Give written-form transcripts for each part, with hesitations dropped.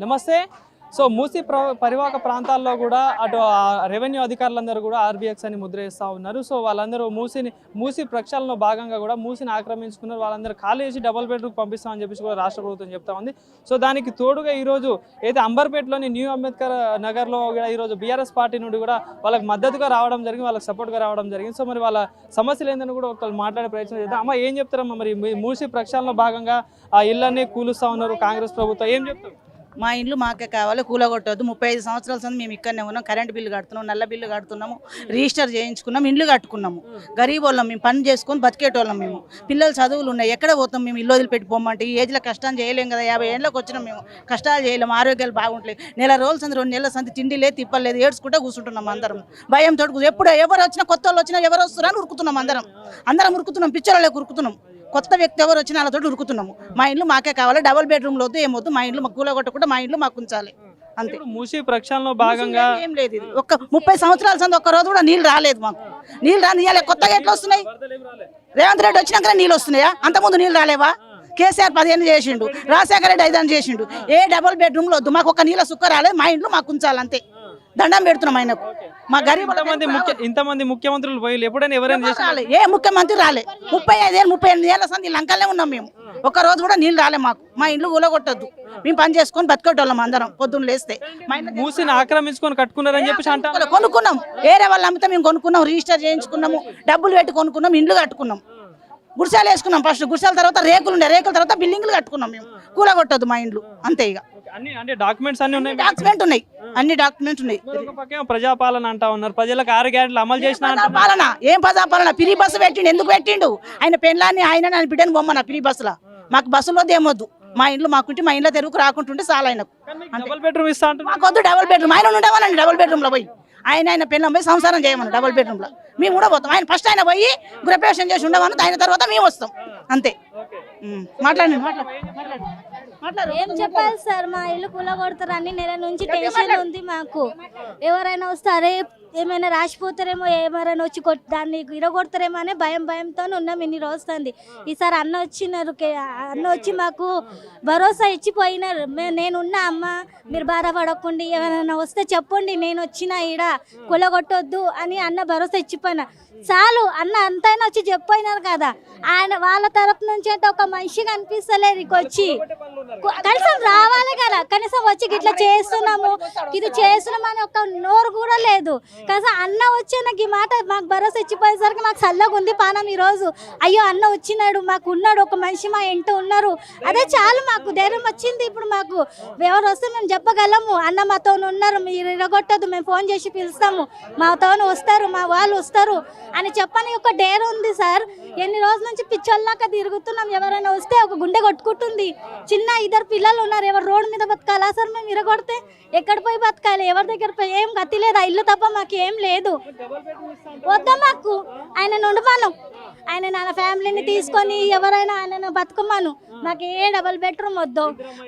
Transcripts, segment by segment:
నమస్తే. సో మూసీ పరివాహక ప్రాంతాల్లో కూడా అటు రెవెన్యూ అధికారులందరూ కూడా ఆర్బీఎక్స్ అని ముద్ర వేస్తూ ఉన్నారు. సో వాళ్ళందరూ మూసీ ప్రక్షాళనలో భాగంగా కూడా మూసీని ఆక్రమించుకున్నారు. వాళ్ళందరూ ఖాళీ చేసి డబుల్ బెడ్రూమ్ పంపిస్తామని చెప్పేసి కూడా రాష్ట్ర ప్రభుత్వం చెప్తా ఉంది. సో దానికి తోడుగా ఈరోజు అయితే అంబర్పేటలోని న్యూ అంబేద్కర్ నగర్లో కూడా ఈరోజు బీఆర్ఎస్ పార్టీ నుండి కూడా వాళ్ళకి మద్దతుగా రావడం జరిగింది, వాళ్ళకి సపోర్ట్గా రావడం జరిగింది. సో మరి వాళ్ళ సమస్యలు ఏందని కూడా ఒకళ్ళు మాట్లాడే ప్రయత్నం చేద్దాం. అమ్మ ఏం చెప్తారమ్మా, మరి మూసీ ప్రక్షాళనలో భాగంగా ఆ ఇళ్ళన్నీ కూలుస్తూ ఉన్నారు కాంగ్రెస్ ప్రభుత్వం, ఏం చెప్తారు? మా ఇండ్లు మాకే కావాలి, కూలగొట్టొద్దు. 35 సంవత్సరాల సంది మేము ఇక్కడనే ఉన్నాం. కరెంట్ బిల్లు కడుతున్నాం, నల్ల బిల్లు కడుతున్నాము, రిజిస్టర్ చేయించుకున్నాం, ఇండ్లు కట్టుకున్నాము. గరీబ్ వాళ్ళం మేము, పని చేసుకొని బతికేటోళ్ళం మేము. పిల్లలు చదువులు ఉన్నాయి, ఎక్కడ పోతాం మేము? ఇల్లు వదిలిపెట్టి పోమంటే ఈ ఏజ్లో కష్టం చేయలేం కదా. 50 ఏళ్ళకి వచ్చినాం మేము, కష్టాలు చేయలేము, ఆరోగ్యాలు బాగుంటలేదు. నెల రోజుల సంది 2 నెలల సంది తిండి లేదు, తిప్పలేదు, ఏడ్చుకుంటే కూర్చుంటున్నాం అందరం భయంతో. ఎప్పుడు ఎవరు వచ్చినా, కొత్త వాళ్ళు వచ్చినా ఎవరు వస్తున్నారని ఉరుకుతున్నాం, అందరం ఉరుకుతున్నాం, పిచ్చర్లే ఉరుకుతున్నాం. కొత్త వ్యక్తి ఎవరు వచ్చినా వాళ్ళతో ఉరుకుతున్నాము. మా ఇండ్లు మాకే కావాలి, డబుల్ బెడ్రూమ్లో వద్దు, ఏమొద్దు. మా ఇండ్లు మాకు కూలగొట్టకుండా మా ఇండ్లు మాకు ఉంచాలి అంతే. మూసీ ప్రక్షాళనలో భాగంగా ఏం లేదు. ఇది ఒక 30 సంవత్సరాల సంది ఒక్క రోజు కూడా నీళ్ళు రాలేదు మాకు. నీళ్ళు రాని ఇవ్వాలి, కొత్తగా ఎట్లా వస్తున్నాయి? రేవంత్ రెడ్డి వచ్చినాక నీళ్ళు వస్తున్నాయా? అంతకుముందు నీళ్ళు రాలేవా? కేసీఆర్ 15 చేసిండు, రాజశేఖర రెడ్డి 5 చేసిండు. ఏ డబుల్ బెడ్రూమ్లో వద్దు, మాకు ఒక నీళ్ళ సుక్క రాలేదు. మా ఇంట్లో మాకు ఉంచాలి అంతే. దండం పెడుతున్నాం ఆయనకు. మా గరీబ్ ఇంతమంది ముఖ్యమంత్రులు పోయి ఎప్పుడైనా ఎవరైనా రాలే, ఏ ముఖ్యమంత్రి రాలే. 38 ఏళ్ళ సంది లంకల్లే ఉన్నాం మేము. ఒక రోజు కూడా నీళ్ళు రాలే మాకు. మా ఇండ్లు ఊలగొట్టద్దు, మేము పని చేసుకొని బతికేటోళ్ళం అందరం. పొద్దున్న లేస్తే మూసిని ఆక్రమించుకొని కట్టుకున్నారని చెప్పేసి అంటారు. కొనుక్కున్నాం, వేరే వాళ్ళు అమ్మితే మేము కొనుక్కున్నాం, రిజిస్టర్ చేయించుకున్నాము, డబ్బులు పెట్టి కొనుక్కున్నాం, ఇండ్లు కట్టుకున్నాం. గుడిసాలు వేసుకున్నాం. ఫస్ట్ గుడిసాల తర్వాత రేకులు ఉండే, రేకుల తర్వాత బిల్డింగ్లు కట్టుకున్నాం మేము. కూలగొట్టద్దు మా ఇండ్లు అంతే. ఇక డాక్యుమెంట్స్ అన్ని ఉన్నాయి, అన్ని డాక్యుమెంట్స్ ఉన్నాయి. ప్రజాపాలన అంటా ఉన్నారు, ప్రజలకు 6 గ్యారెంటీలు అమలు చేసిన పాలన. ఏం ప్రజాపాలన? ఫ్రీ బస్సు పెట్టిండు. ఎందుకు పెట్టిండు? ఆయన పెళ్ళాన్ని ఆయన బిడ్డను బొమ్మన ఫ్రీ బస్సులో. మాకు బస్సులో ఏమొద్దు, మా ఇంట్లో మాకుంటే మా ఇంట్లో తెరువుకు రాకుంటుంటే చాలా ఆయనకు. డబుల్ బెడ్రూమ్ ఇస్తా అంటే మాకు వద్దు డబుల్ బెడ్రూమ్. ఆయన ఉండేవాళ్ళండి డబుల్ బెడ్రూమ్ లో పోయి, ఆయన పెళ్ళం పోయి సంసారం చేయమని డబుల్ బెడ్రూమ్ లో మేము కూడా పోతాం. ఆయన ఫస్ట్ ఆయన పోయి గృహప్రవేశం చేసి ఉండమని, ఆయన తర్వాత మేము వస్తాం అంతే. మాట్లాడండి. ఏం చెప్పాలి సార్, మా ఇల్లు కూలగొడతారని నెల నుంచి టెన్షన్ ఉంది మాకు. ఎవరైనా వస్తారే, ఏమైనా రాసిపోతారేమో, ఎవరైనా వచ్చి దాన్ని ఇరగొడతారేమో అనే భయంతో ఉన్నాం ఇన్ని రోజుతుంది. ఈసారి అన్న వచ్చి మాకు భరోసా ఇచ్చిపోయినారు. నేనున్నా అమ్మ, మీరు బాధపడకండి, ఎవరైనా వస్తే చెప్పండి, నేను వచ్చిన ఈడ కూలగొట్టొద్దు అని అన్న భరోసా ఇచ్చిపోయినా చాలు. అన్న అంతైనా వచ్చి చెప్పినారు కదా. ఆయన వాళ్ళ తరపు నుంచి అంటే ఒక మనిషి కనిపిస్తలేదు వచ్చి, కనీసం రావాలి కదా, కనీసం వచ్చి ఇట్లా చేస్తున్నాము, ఇది చేస్తున్నామని ఒక నోరు కూడా లేదు. కాస్త అన్న వచ్చి నాకు ఈ మాట మాకు భరోసా ఇచ్చిపోయేసరికి మాకు చల్లగా ఉంది పానం ఈరోజు. అయ్యో అన్న వచ్చినాడు, మాకు ఉన్నాడు, ఒక మనిషి మా ఇంట్లో ఉన్నారు, అదే చాలు మాకు ధైర్యం వచ్చింది. ఇప్పుడు మాకు ఎవరు వస్తే మేము చెప్పగలము, అన్న మాతో ఉన్నారు, మీరు ఇరగొట్టదు, మేము ఫోన్ చేసి పిలుస్తాము, మాతో వస్తారు, మా వాళ్ళు వస్తారు అని చెప్పని ఒక డేర్ ఉంది సార్. ఎన్ని రోజుల నుంచి పిచ్చోళ్ళాక తిరుగుతున్నాం, ఎవరైనా వస్తే ఒక గుండె కొట్టుకుంటుంది. చిన్న 2 పిల్లలు ఉన్నారు, ఎవరు రోడ్డు మీద బతకాలా సార్? మేము ఇరగొడితే ఎక్కడ పోయి బతకాలి? ఎవరి దగ్గర పోయి? ఏం గతి లేదు, ఆ ఇల్లు తప్ప మాకు ఏం లేదు. వద్దా మాకు, ఆయన ఉండమాను, ఆయన నా ఫ్యామిలీని తీసుకొని ఎవరైనా ఆయన బతుకమ్మను. మాకు ఏ డబుల్ బెడ్రూమ్ వద్దు,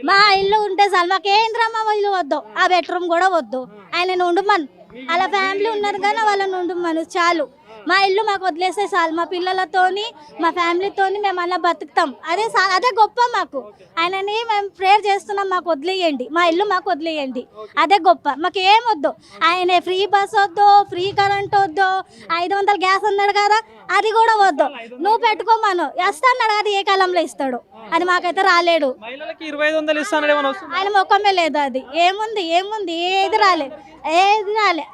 మా ఇల్లు ఉంటే చాలు. మాకు ఏ ఇంద్రమ్మ ఇల్లు వద్దు, ఆ బెడ్రూమ్ కూడా వద్దు. ఆయన ఉండమను, అలా ఫ్యామిలీ ఉన్నారు కానీ వాళ్ళని ఉండమను చాలు. మా ఇల్లు మాకు వదిలేస్తే చాలు. మా పిల్లలతోని, మా ఫ్యామిలీతోని మేము అలా బతుకుతాం. అదే గొప్ప మాకు. ఆయనని మేము ప్రేయర్ చేస్తున్నాం, మాకు వదిలేయండి, మా ఇల్లు మాకు వదిలేయండి, అదే గొప్ప. మాకు ఏం వద్దు. ఆయన ఫ్రీ బస్ వద్దు, ఫ్రీ కరెంట్ వద్దు, 500 గ్యాస్ అన్నాడు కదా, అది కూడా వద్దు. నువ్వు పెట్టుకోమను, వస్తా అన్నాడు కదా, ఏ కాలంలో ఇస్తాడు? అది మాకైతే రాలేడు. ఆయన ముఖమే లేదు. అది ఏముంది ఏది రాలే.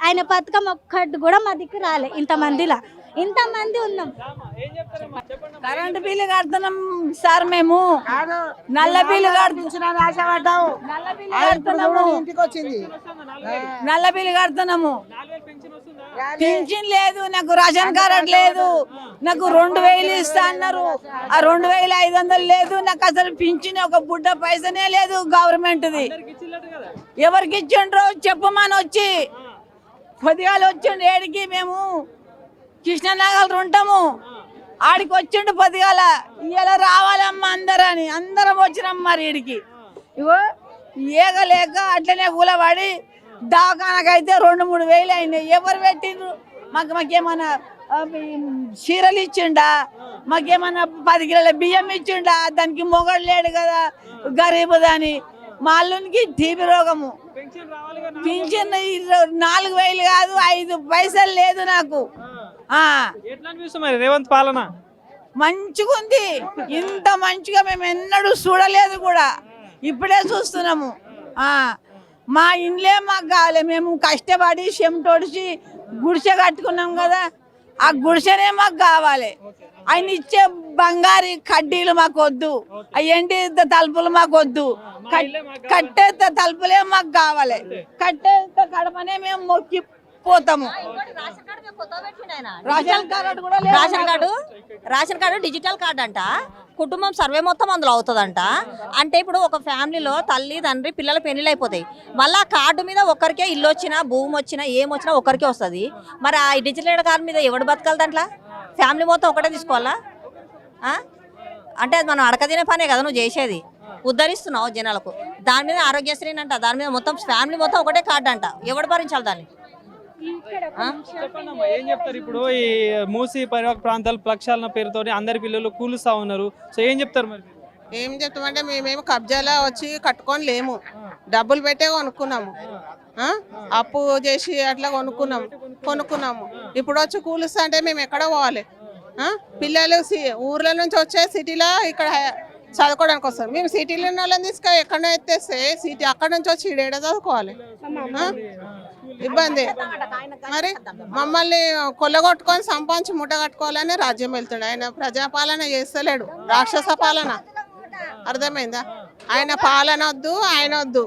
ఆయన పథకం ఒక్కటి కూడా మా దిక్కు రాలే. ఇంతమంది ఉన్నాం. కరెంటు బిల్లు కడుతున్నాం సార్, మేము నల్ల బిల్లు కడుతున్నాము. పింఛన్ లేదు, నాకు రేషన్ కార్డు లేదు, నాకు 2000 ఇస్తా అన్నారు, ఆ 2500 లేదు నాకు. అసలు పింఛన్ ఒక బుడ్డ పైసనే లేదు గవర్నమెంట్ది. ఎవరికి ఇచ్చిండ్రో చెప్పమని వచ్చి పొద్దుగాల వచ్చిండు. ఏడికి మేము కృష్ణనగర్ ఉంటాము, ఆడికి వచ్చిండు పొద్దుగాల. ఇలా రావాలమ్మా అందరం వచ్చినాం. మరి ఈడికి ఇగో ఏగలేక అట్లనే కూలబడి దవాఖానకైతే 2-3 వేలు అయినాయి. ఎవరు పెట్టిండ్రు? మాకేమన్నా చీరలు ఇచ్చిండా? మాకేమన్నా 10 కిలోల బియ్యం ఇచ్చిండా? దానికి మొగడు లేడు కదా, గరీబు దాని. మా అల్లునికి టీబీ రోగము. పెన్షన్ రావాలిగా. పింఛన్ 4,000 కాదు, 5 పైసలు లేదు నాకు. ఎట్లా అనిపిస్తుంది మరి రేవంత్ పాలన? మంచిగా ఉంది. ఇంత మంచిగా మేము ఎన్నడూ చూడలేదు కూడా, ఇప్పుడే చూస్తున్నాము. మా ఇండ్లే మాకు కావాలి. మేము కష్టపడి చెమటోడిచి గుడిసె కట్టుకున్నాం కదా, ఆ గుడిసెనే మాకు కావాలి. ఆయన ఇచ్చే బంగారు కడ్డీలు మాకు వద్దు, ఏంటి తలుపులు మాకు వద్దు, కట్టే తలుపులే మాకు కావాలి. కట్టే కడపనే మేము మొక్కిపోతాము. రేషన్ కార్డు డిజిటల్ కార్డు అంట. కుటుంబం సర్వే మొత్తం అందులో అవుతుందంట. అంటే ఇప్పుడు ఒక ఫ్యామిలీలో తల్లి తండ్రి పిల్లల పెళ్లిళ్ళు అయిపోతాయి. మళ్ళీ ఆ కార్డు మీద ఒకరికే ఇల్లు వచ్చినా భూమి వచ్చినా ఏమొచ్చినా ఒకరికే వస్తుంది. మరి ఆ డిజిటల్ కార్డు మీద ఎవడు బతకాలి? దాంట్లో ఫ్యామిలీ మొత్తం ఒకటే తీసుకోవాలా? అంటే అది మనం అడకదినే పనే కదా నువ్వు చేసేది. ఉద్ధరిస్తున్నావు జనాలకు. దాని మీద ఆరోగ్యశ్రీ అంట, దాని మీద మొత్తం ఫ్యామిలీ మొత్తం ఒకటే కార్డు అంట. ఎవడు భరించాలి దాన్ని? చెప్పండి ఏం చెప్తారు? ఇప్పుడు ఈ మూసి పరివాహక ప్రాంతాల ప్రక్షాళన పేరుతో అందరి పిల్లలు కూలుస్తా ఉన్నారు. సో ఏం చెప్తారు మరి? ఏం చెప్తామంటే మేమేమి కబ్జాలో వచ్చి కట్టుకొని లేము, డబ్బులు పెట్టే కొనుక్కున్నాము. అప్పు చేసి అట్లా కొనుక్కున్నాము. ఇప్పుడు వచ్చి కూలుస్తా అంటే మేము ఎక్కడ పోవాలి? పిల్లలు ఊర్ల నుంచి వచ్చే సిటీలో ఇక్కడ చదువుకోవడానికి వస్తారు. మేము సిటీలో ఉన్న వాళ్ళని తీసుకొని ఎక్కడో ఎత్తేస్తే సిటీ అక్కడ నుంచి వచ్చి ఈడేడ చదువుకోవాలి. ఇబ్బంది. మరి మమ్మల్ని కొల్లగొట్టుకొని సంపాదించి ముట్ట కట్టుకోవాలని రాజ్యం వెళ్తుండే. ఆయన ప్రజాపాలన చేస్తలేడు, రాక్షస పాలన. అర్థమైందా? ఆయన పాలన వద్దు, ఆయన వద్దు.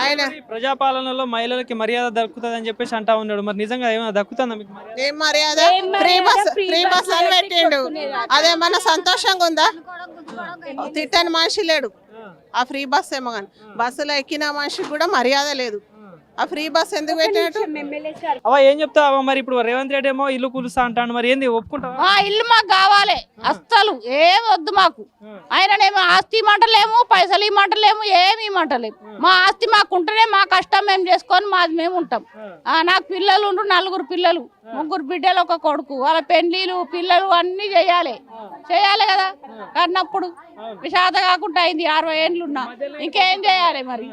ఆయన ప్రజాపాలనలో మహిళలకి మర్యాద దక్కుతుంది అని చెప్పేసి అంటా ఉన్నాడు. మరి నిజంగా ఏమైనా దక్కుతుందా మీకు? ఏం మర్యాద? ఫ్రీ బస్ అని పెట్టిండు. అదేమన్నా సంతోషంగా ఉందా? తిట్టని మనిషి లేడు. ఆ ఫ్రీ బస్ ఏమో కానీ బస్సులో ఎక్కిన మనిషికి కూడా మర్యాద లేదు. ఆ ఫ్రీ బస్ ఎందుకు పెట్టినట్టు? అవా ఏం చెప్తావా? మరి ఇప్పుడు రేవంత్ రెడ్డి ఏమో ఇల్లు కూలుస్తా అంటాను. మరి ఏంది ఒప్పుకుంటావా? ఇల్లు మాకు కావాలి, అస్సలు ఏం వద్దు మాకు. ఆయననేమో ఆస్తి ఇమ్మంటలేము, పైసలు ఇమ్మంటలేము, ఏమి ఇమ్మంటలేము. మా ఆస్తి మాకు ఉంటేనే మా కష్టం మేము చేసుకొని మాది మేము ఉంటాం. నాకు పిల్లలు ఉండ్రు, 4 పిల్లలు, 3 బిడ్డలు, 1 కొడుకు. వాళ్ళ పెళ్లిలు పిల్లలు అన్ని చేయాలి కదా. కన్నప్పుడు విషాద కాకుండా అయింది. 60 ఏళ్ళు ఉన్నా ఇంకేం చేయాలి మరి?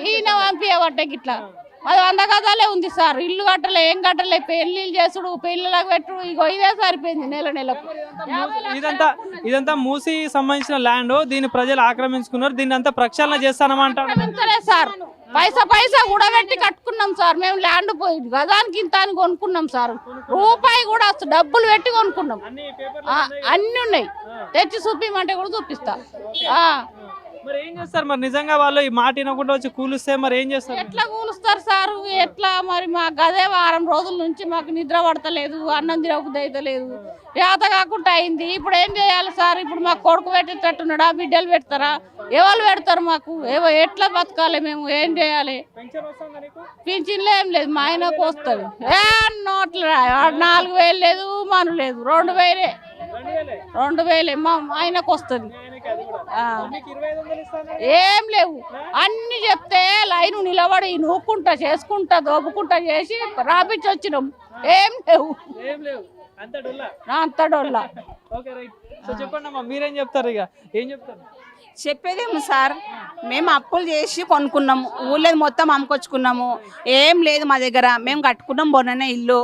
ఈయన పంపించబట్టే గిట్లా అది 100 గదాలే ఉంది సార్. ఇల్లు కట్టలే, ఏం కట్టలే, పెళ్లిళ్ళు చేసుడు, పెళ్లిళ్ళకి పెట్టుడు, ఇగో ఇదే సరిపోయింది నెలకు. ఇదంతా మూసి సంబంధించిన ల్యాండ్. దీన్ని ప్రజలు ఆక్రమించుకున్నారు. దీన్ని అంతా ప్రక్షాళన చేస్తానమంటారు సార్. పైసా కూడా పెట్టి కట్టుకున్నాం సార్. మేము ల్యాండ్ పోయి గదానికి ఇంత అని కొనుక్కున్నాం సార్. రూపాయి కూడా డబ్బులు పెట్టి కొనుక్కున్నాం. అన్ని ఉన్నాయి, తెచ్చి చూపిమంటే కూడా చూపిస్తా. మరి ఏం చేస్తారు? మరి నిజంగా వాళ్ళు ఈ మాట వినకుండా వచ్చి కూలుస్తే మరి ఏం చేస్తారు? ఎట్లా కూలుస్తారు సార్? ఎట్లా మరి? మా గదే 1 వారం రోజుల నుంచి మాకు నిద్ర పడతలేదు, అన్నం తినబుద్ధి అయితలేదు, చేత కాకుండా అయింది. ఇప్పుడు ఏం చేయాలి సార్? ఇప్పుడు మాకు కొడుకు పెట్టేటట్టున్నాడా? బిడ్డలు పెడతారా? ఎవరు పెడతారు మాకు? ఎట్లా బతకాలి మేము? ఏం చేయాలి? పింఛన్లు ఏం లేదు, మా ఆయనకు వస్తుంది. నోట్లు 4,000 లేదు, మను లేదు, 2,000 మా ఆయనకు వస్తుంది. ఏం లేవు. అన్ని చెప్తే లైన్ నిలబడి నూక్కుంటా చేసుకుంటా దోపుకుంటా చేసి రాపించి వచ్చినాం. ఏం లేవు, అంత డొల్లా. చెప్పండి అమ్మా, మీరేం చెప్తారు? ఇక ఏం చెప్తారు? చెప్పేదేమో సార్, మేము అప్పులు చేసి కొనుక్కున్నాము, ఊళ్ళో మొత్తం అమ్ముకొచ్చుకున్నాము. ఏం లేదు మా దగ్గర. మేము కట్టుకున్నాం బొన్ననే ఇల్లు.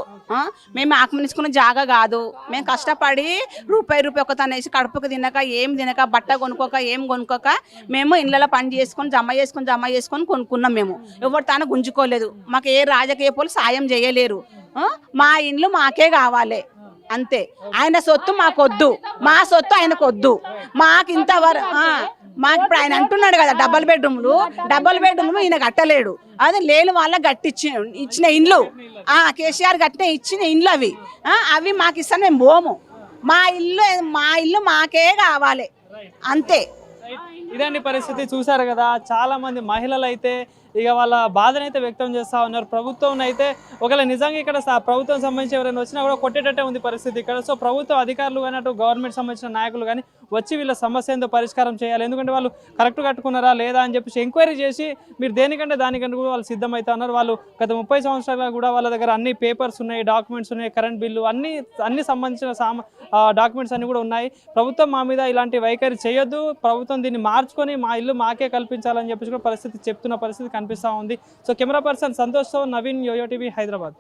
మేము ఆక్రమించుకున్న జాగా కాదు. మేము కష్టపడి రూపాయి ఒక తనేసి కడుపుకు తినక, ఏం తినక, బట్ట కొనుక్కోక, ఏం కొనుక్కోక మేము ఇళ్ళలో పని చేసుకొని జమ చేసుకొని కొనుక్కున్నాం. మేము ఎవరు తాను గుంజుకోలేదు. మాకు ఏ రాజకీయ పోలు సాయం చేయలేరు. మా ఇండ్లు మాకే కావాలి అంతే. ఆయన సొత్తు మాకొద్దు, మా సొత్తు ఆయనకు వద్దు. మాకు ఇంతవరకు మాకు ఇప్పుడు ఆయన అంటున్నాడు కదా డబల్ బెడ్రూమ్లు ఈయన కట్టలేడు. అది లేని వాళ్ళ ఇచ్చిన ఇండ్లు, కేసీఆర్ కట్టిన ఇచ్చిన ఇండ్లు అవి మాకు ఇస్తాను. మేము పోము. మా ఇల్లు మాకే కావాలి అంతే. ఇదండి పరిస్థితి. చూశారు కదా, చాలా మంది మహిళలు అయితే ఇక వాళ్ళ బాధను అయితే వ్యక్తం చేస్తూ ఉన్నారు. ప్రభుత్వం అయితే ఒకవేళ నిజంగా ఇక్కడ ప్రభుత్వం సంబంధించి ఎవరైనా వచ్చినా కూడా కొట్టేటట్టే ఉంది పరిస్థితి ఇక్కడ. సో ప్రభుత్వ అధికారులు కానీ అటు గవర్నమెంట్ సంబంధించిన నాయకులు కానీ వచ్చి వీళ్ళ సమస్య ఏందో పరిష్కారం చేయాలి. ఎందుకంటే వాళ్ళు కరెక్ట్ కట్టుకున్నారా లేదా అని చెప్పేసి ఎంక్వైరీ చేసి మీరు దేనికంటే దానికంటే కూడా వాళ్ళు సిద్ధమవుతా ఉన్నారు. వాళ్ళు గత 30 సంవత్సరాలుగా కూడా వాళ్ళ దగ్గర అన్ని పేపర్స్ ఉన్నాయి, డాక్యుమెంట్స్ ఉన్నాయి, కరెంట్ బిల్లు అన్ని సంబంధించిన డాక్యుమెంట్స్ అన్ని కూడా ఉన్నాయి. ప్రభుత్వం మా మీద ఇలాంటి వైఖరి చేయొద్దు, ప్రభుత్వం దీన్ని మార్చుకొని మా ఇల్లు మాకే కల్పించాలని చెప్పేసి కూడా పరిస్థితి చెప్తున్న పరిస్థితి కనిపిస్తూ ఉంది. సో కెమెరా పర్సన్ సంతోష్తో నవీన్, యోయో టీవీ, హైదరాబాద్.